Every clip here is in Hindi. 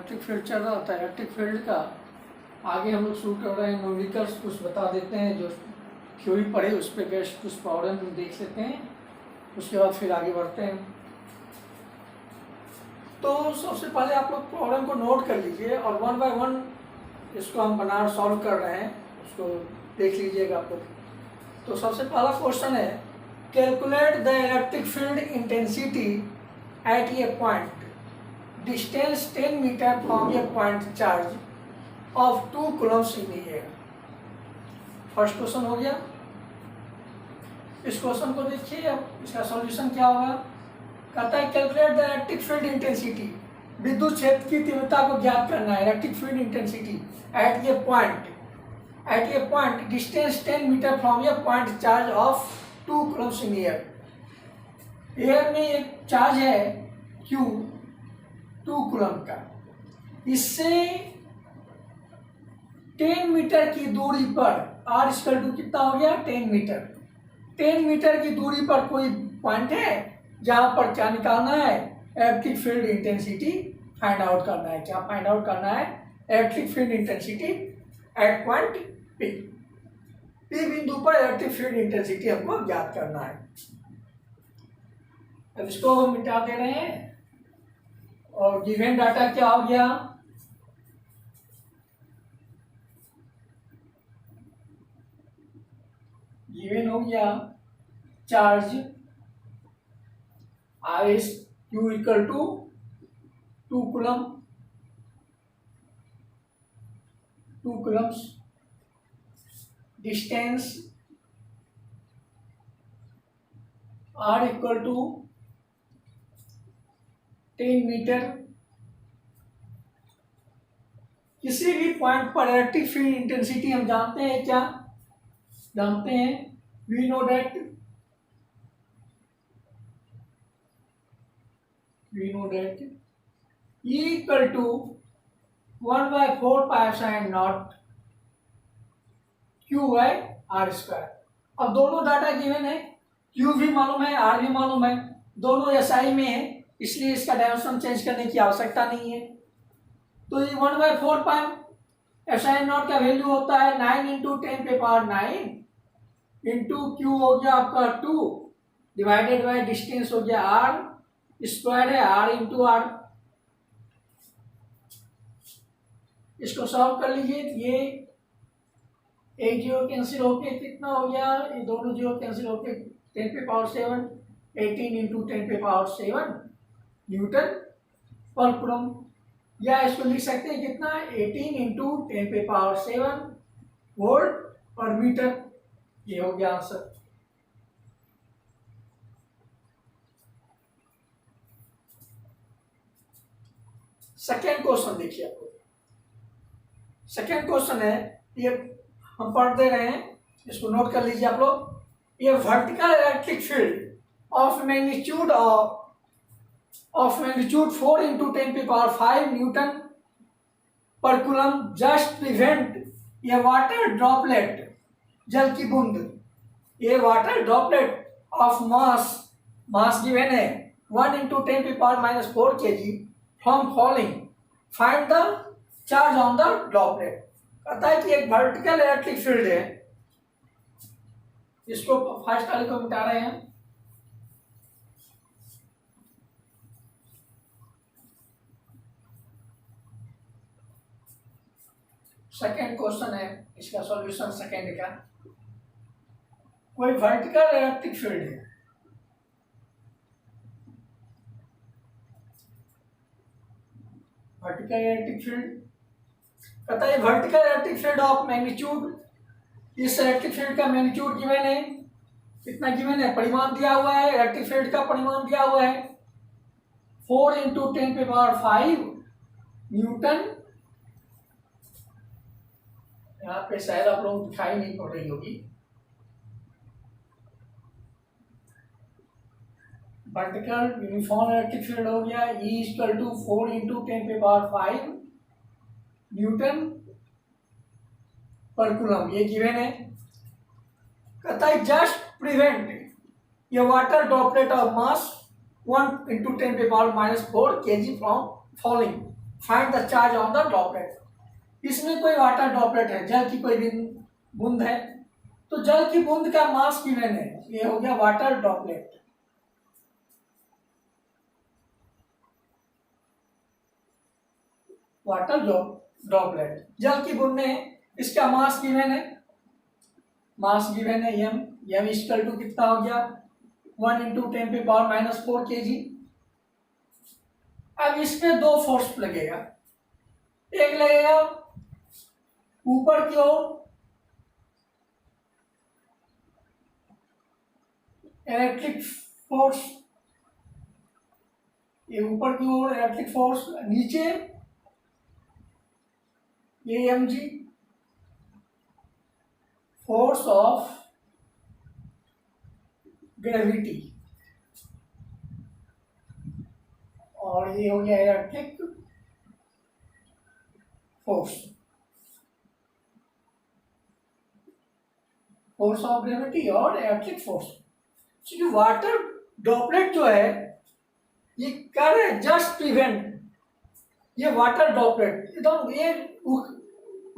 इलेक्ट्रिक फील्ड चल रहा था, इलेक्ट्रिक फील्ड का आगे हम लोग शुरू कर रहे हैं। न्यूमेरिकल्स कुछ बता देते हैं, जो थ्योरी पढ़े उस पर बेस्ट कुछ प्रॉब्लम देख लेते हैं, उसके बाद फिर आगे बढ़ते हैं। तो सबसे पहले आप लोग प्रॉब्लम को नोट कर लीजिए और वन बाय वन इसको हम बना सॉल्व कर रहे हैं, उसको देख लीजिएगा आप लोग। तो सबसे पहला क्वेश्चन है, calculate the electric field intensity at a point, distance 10 metre from a point charge of 2 coulombs in air. First question हो गया। इस क्वेश्चन को देखिए, अब इसका सॉल्यूशन क्या होगा। कहता है calculate the electric field intensity, विद्युत क्षेत्र की तीव्रता को ज्ञात करना है। Electric field intensity at a point distance 10 metre from a point charge of 2 coulombs in air. Air में एक चार्ज है Q 2 कूलम का, इससे 10 मीटर की दूरी पर R इक्वल टू कितना हो गया 10 मीटर। 10 मीटर की दूरी पर कोई पॉइंट है जहां पर क्या निकालना है, electric field intensity find out करना है। क्या फाइंड आउट करना है, electric field intensity eight point P बिंदु पर इलेक्ट्रिक फील्ड इंटेंसिटी हमको ज्ञात करना है। अब इसको हम मिटा दे रहे हैं और गिवन डाटा क्या हो गया, गिवन हो गया चार्ज आवेश Q equal to 2 coulombs, distance R equal to 10 metre. किसी भी पॉइंट पर इलेक्ट्रिक फील्ड इंटेंसिटी हम जानते हैं, क्या जानते हैं, we know that E equal to 1/4 pi epsilon naught Q by R square. अब दोनों डाटा गिवन है, Q भी मालूम है, R भी मालूम है, दोनों SI में है, इसलिए इसका डायमेंशन चेंज करने की आवश्यकता नहीं है। तो ये 1/4 पाई एप्सिलॉन नॉट का वैल्यू होता है 9 इंटू 10⁻9 इंटू Q हो गया आपका 2 डिवाइडेड बाय डिस्टेंस हो गया R स्क्वायर है, R इंटू R। इसको सॉल्व कर लीजिए, ये एक जीरो कैंसिल होके कितना हो गया, ये दोनों जीरो कैंसिल होके 10⁻7 18 इंटू 10⁻7 न्यूटन पर कूलम, या इसको लिख सकते हैं कितना 18 इंटू 10⁻7 वोल्ट पर मीटर। ये हो गया आंसर। सेकेंड क्वेश्चन देखिए आपको। सेकेंड क्वेश्चन है, ये हम पढ़ दे रहे हैं, इसको नोट कर लीजिए आप लोग। ये vertical electric field of magnitude 4 into 10⁵ newton per coulomb just prevent ये वाटर ड्रॉपलेट, जल की बूंद, ये water droplet of mass given है 1 into 10⁻⁻4 kg from falling, find the charge on the droplet. कहता है कि एक वर्टिकल इलेक्ट्रिक फील्ड है, इसको फर्स्ट वाले को मिटा रहे हैं। सेकेंड क्वेश्चन है, इसका सॉल्यूशन सेकेंड का। कोई वर्टिकल इलेक्ट्रिक फील्ड है, वर्टिकल इलेक्ट्रिक फील्ड, कहता है vertical electric field of magnitude, इस इलेक्ट्रिक फील्ड का मैग्नीट्यूड गिवन है, कितना गिवन है, परिमाण दिया हुआ है, इलेक्ट्रिक फील्ड का परिमाण दिया हुआ है 4 इंटू 10⁵ न्यूटन। यहाँ पे शायद आप लोग दिखाई नहीं पड़ रही होगी, वर्टिकल यूनिफॉर्म इलेक्ट्रिक फील्ड हो गया E equal to 4 into 10⁵ newton per coulomb, ये गिवन है। कहता है जस्ट प्रिवेंट ये water droplet of mass 1 into 10⁻⁴ kg from falling, find the charge on the droplet. इसमें कोई वाटर ड्रॉपलेट है, जल की कोई बूंद है, तो जल की बूंद का मास गिवन है, ये हो गया वाटर ड्रॉपलेट। वाटर ड्रॉपलेट जल की बूंद में, इसका मास गिवन है, मास गिवन है एम, एम इक्वल टू कितना हो गया 1 इंटू 10⁻⁻⁴ kg। अब इसमें दो फोर्स लगेगा, एक लगेगा ऊपर की ओर इलेक्ट्रिक फोर्स, ये ऊपर की ओर इलेक्ट्रिक फोर्स, नीचे ये mg फोर्स ऑफ ग्रेविटी, और ये हो गया electric force, force of gravity और इलेक्ट्रिक फोर्स। क्योंकि वाटर ड्रॉपलेट जो है ये कर रहे जस्ट प्रिवेंट, ये वाटर ड्रॉपलेट एकदम ये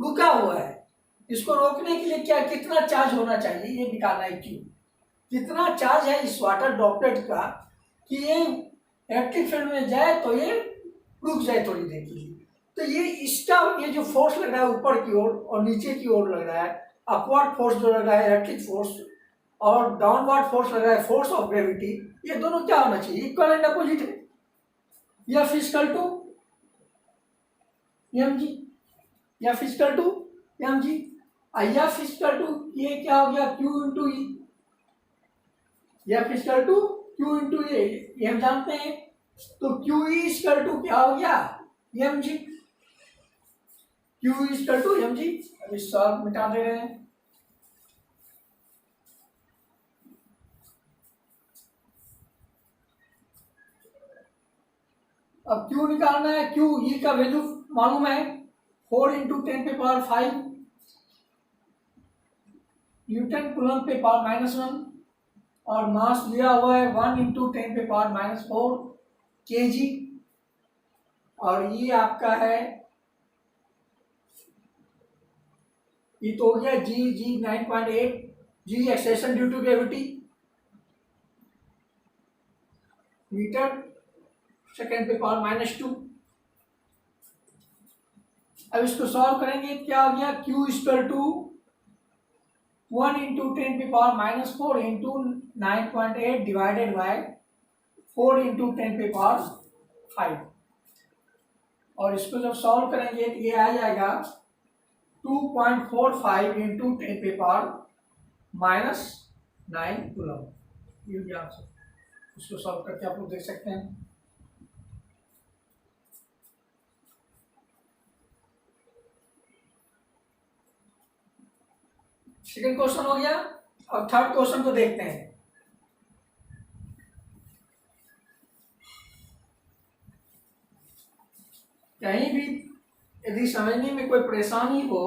रुका हुआ है, इसको रोकने के लिए क्या कितना चार्ज होना चाहिए ये निकालना है, क्यों कितना चार्ज है इस वाटर ड्रॉपलेट का कि ये इलेक्ट्रिक फील्ड में जाए तो ये रुक जाए थोड़ी देर के लिए। तो ये इसका ये जो फोर्स लग रहा है ऊपर की ओर और नीचे की ओर लग रहा है, अपवर्ड फोर्स जो लग रहा है इलेक्ट्रिक फोर्स, और डाउनवर्ड फोर्स लग रहा है फोर्स ऑफ ग्रेविटी, ये दोनों क्या होना चाहिए इक्वल एंड अपोजिट है। F equal to mg, F equal to mg, F equal to ये क्या हो गया Q into E, F equal to Q into ये हम जानते हैं, तो Q इक्वल टू क्या हो गया mg, Q equal to mg। अब इस सॉल्व मिटा दे रहे हैं, अब Q निकालना है, Q E का वैल्यू मालूम है 4 इंटू 10⁵ न्यूटन कूलम पे पावर -1, और मास दिया हुआ है 1 इंटू 10⁻⁴ kg, और ये आपका है ये तो हो गया जी 9.8, जी accession due to gravity metre second पे पावर -2। अब इसको सॉल्व करेंगे, क्या हो गया Q equal to 1 into 10⁻⁴ into 9.8 divided by 4 into 10⁵, और इसको जब सॉल्व करेंगे तो ये आ जाएगा 2.45 इंटू 10⁻⁹ कूलम। ये आंसर, इसको सॉल्व करके आप लोग देख सकते हैं। सेकंड क्वेश्चन हो गया, अब थर्ड क्वेश्चन को देखते हैं। कहीं भी यदि समझने में कोई परेशानी हो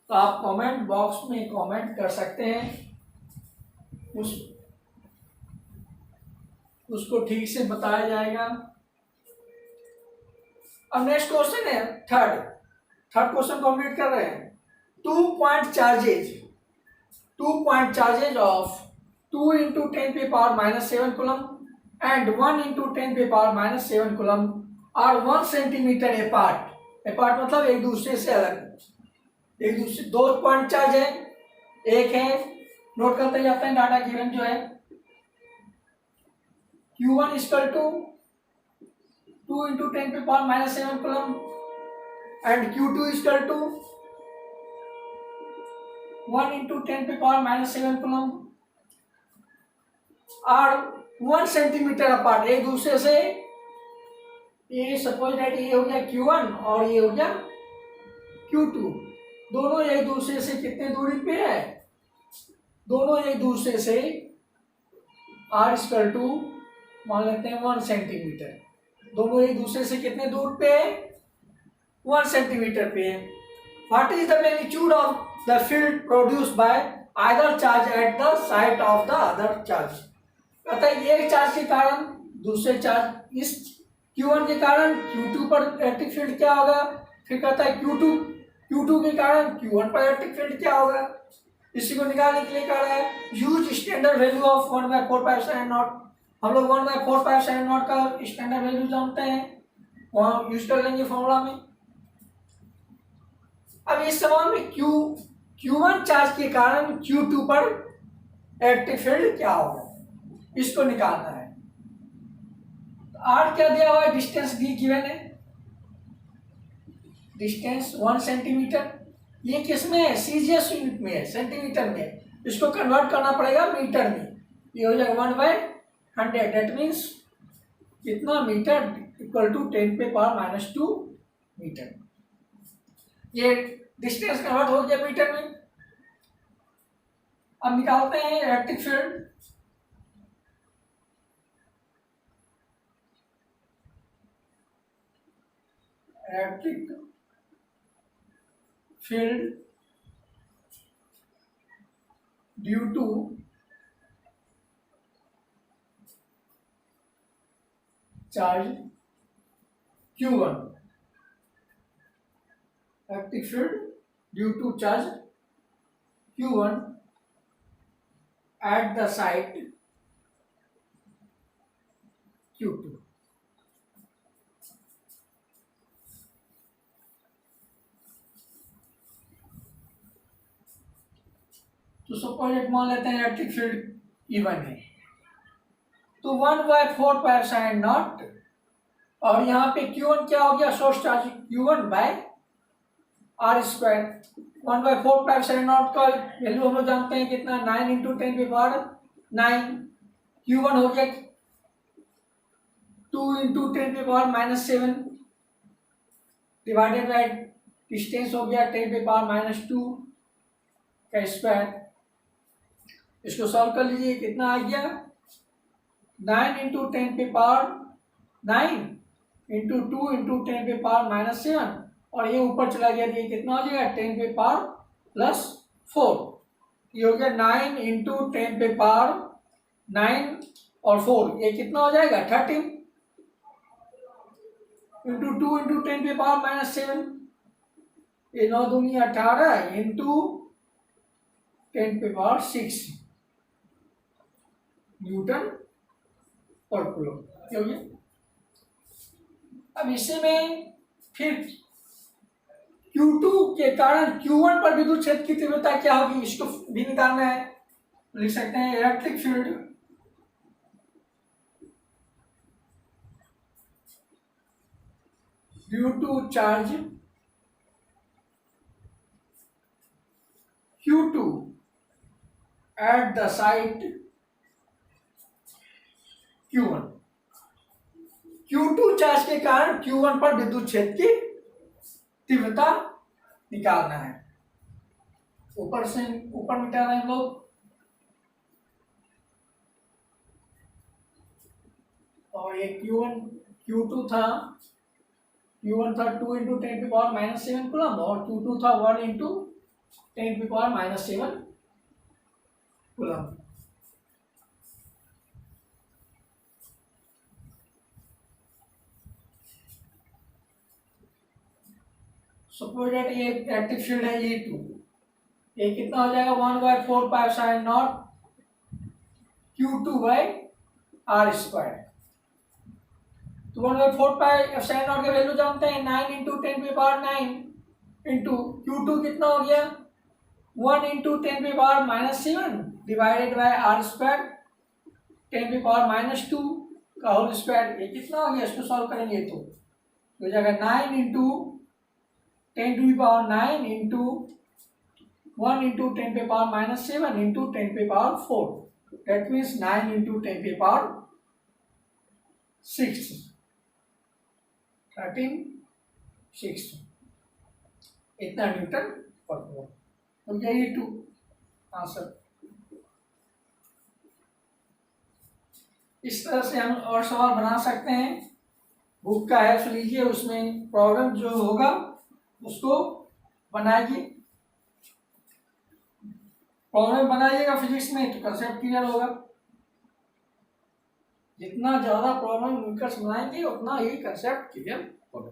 तो आप कमेंट बॉक्स में कमेंट कर सकते हैं, उसको ठीक से बताया जाएगा। अब नेक्स्ट क्वेश्चन है थर्ड क्वेश्चन कंप्लीट कर रहे हैं। 2 point charges of 2 into 10⁻⁷ coulomb and 1 into 10⁻⁷ coulomb are 1 centimetre apart मतलब एक दूसरे से अलग, एक दूसरे दो पॉइंट चार्ज है, एक है नोट करते जाते हैं डाटा गिवन जो है Q1 equal to 2 into 10⁻⁷ coulomb and Q2 equal to 1 into 10⁻⁷ coulomb are 1 centimetre apart, एक दूसरे से। ये सपोज दैट ये हो गया Q1 और ये हो गया Q2, दोनों एक दूसरे से कितने दूरी पे है, दोनों एक दूसरे से R इक्वल टू मान लेते हैं 1 सेंटीमीटर, दोनों एक दूसरे से कितने दूर पे है 1 सेंटीमीटर पे है। What is the magnitude of the field produced by either charge at the site of the other charge. कहता है एक चार्ज के कारण दूसरे चार्ज इस Q1 के कारण Q2 पर इलेक्ट्रिक फील्ड क्या होगा, फिर कहता है Q2 के कारण Q1 पर इलेक्ट्रिक फील्ड क्या होगा, इसी को निकालने के लिए कह रहा है यूज स्टैंडर्ड वैल्यू ऑफ 1/4πε0। हम लोग 1/4πε0 का स्टैंडर्ड वैल्यू जानते हैं, वहां यूज कर लेंगे फॉर्मूला में। अब इस सवाल में Q1 चार्ज के कारण Q2 पर इलेक्ट्रिक फील्ड क्या होगा, इसको निकालना है। आर क्या दिया हुआ है, डिस्टेंस डी गिवन है, डिस्टेंस 1 सेंटीमीटर। ये किस में है, सीजीएस यूनिट में है, सेंटीमीटर में। इसको कन्वर्ट करना पड़ेगा मीटर में। ये हो जाएगा 1/100, दैट मीन्स कितना मीटर, इक्वल टू 10⁻⁻2 मीटर। ये डिस्टेंस कन्वर्ट हो गया मीटर में। अब निकालते हैं electric field. Electric field due to charge Q1, electric field due to charge Q1 at the site Q2। तो सपोज मान लेते हैं इलेक्ट्रिक फील्ड E1 है, तो 1/4πε0, और यहाँ पे Q1 क्या हो गया, सोर्स चार्ज Q1/r²। 1/4πε0 का वैल्यू हम लोग जानते हैं कितना, 9 × 10⁹। Q1 हो गया 2 × 10⁻⁻7 डिवाइडेड बाय डिस्टेंस हो गया 10⁻⁻2 का स्क्वायर। इसको सॉल्व कर लीजिए, कितना आ गया, 9 × 10⁻9 × 2 × 10⁻⁻7, और ये ऊपर चला गया तो ये कितना हो जाएगा 10⁻+4। ये हो गया 9 × 10⁻9 और 4, ये कितना हो जाएगा 13 × 2 × 10⁻⁻7, ये 9 दूनी 18 इंटू 10⁻6 न्यूटन पर कूलम। क्योंकि अब इसी में फिर Q2 के कारण Q1 पर विद्युत क्षेत्र की तीव्रता क्या होगी, इसको भी निकालना है। लिख सकते हैं electric field due to charge Q2 at the site Q1। Q2 charge के कारण Q1 पर विद्युत क्षेत्र की तीव्रता निकालना है। ऊपर से ऊपर मिटा रहे हैं हम लोग, और ये Q2 था 2 × 10⁻⁻7 कूलम, और Q2 था 1 × 10⁻⁻7 कूलम। सपोज दैट ये इलेक्ट्रिक फील्ड है E2, ये कितना हो जाएगा 1/4πε0 Q2/r²। तो 1/4πε0 के वैल्यू जानते हैं, 9 × 10⁻9 इंटू Q2 कितना हो गया 1 × 10⁻⁻7 डिवाइडेड बाय r², 10⁻⁻2 का होल स्क्वायर। ये कितना हो गया, इसको सॉल्व करेंगे तो हो जाएगा 9 × 10⁹ इंटू 1 × 10⁻⁻7 इंटू 10⁻4, दैट मीन्स 9 × 10⁻6 13/6 इतना न्यूटन पर कूलम। तो यही टू आंसर। इस तरह से हम और सवाल बना सकते हैं। बुक का हेल्प लीजिए, उसमें प्रॉब्लम जो होगा उसको बनाइए, प्रॉब्लम बनाइएगा फिजिक्स में तो कंसेप्ट क्लियर होगा। जितना ज़्यादा प्रॉब्लम मिलकर समझाएंगे उतना ही कंसेप्ट क्लियर होगा।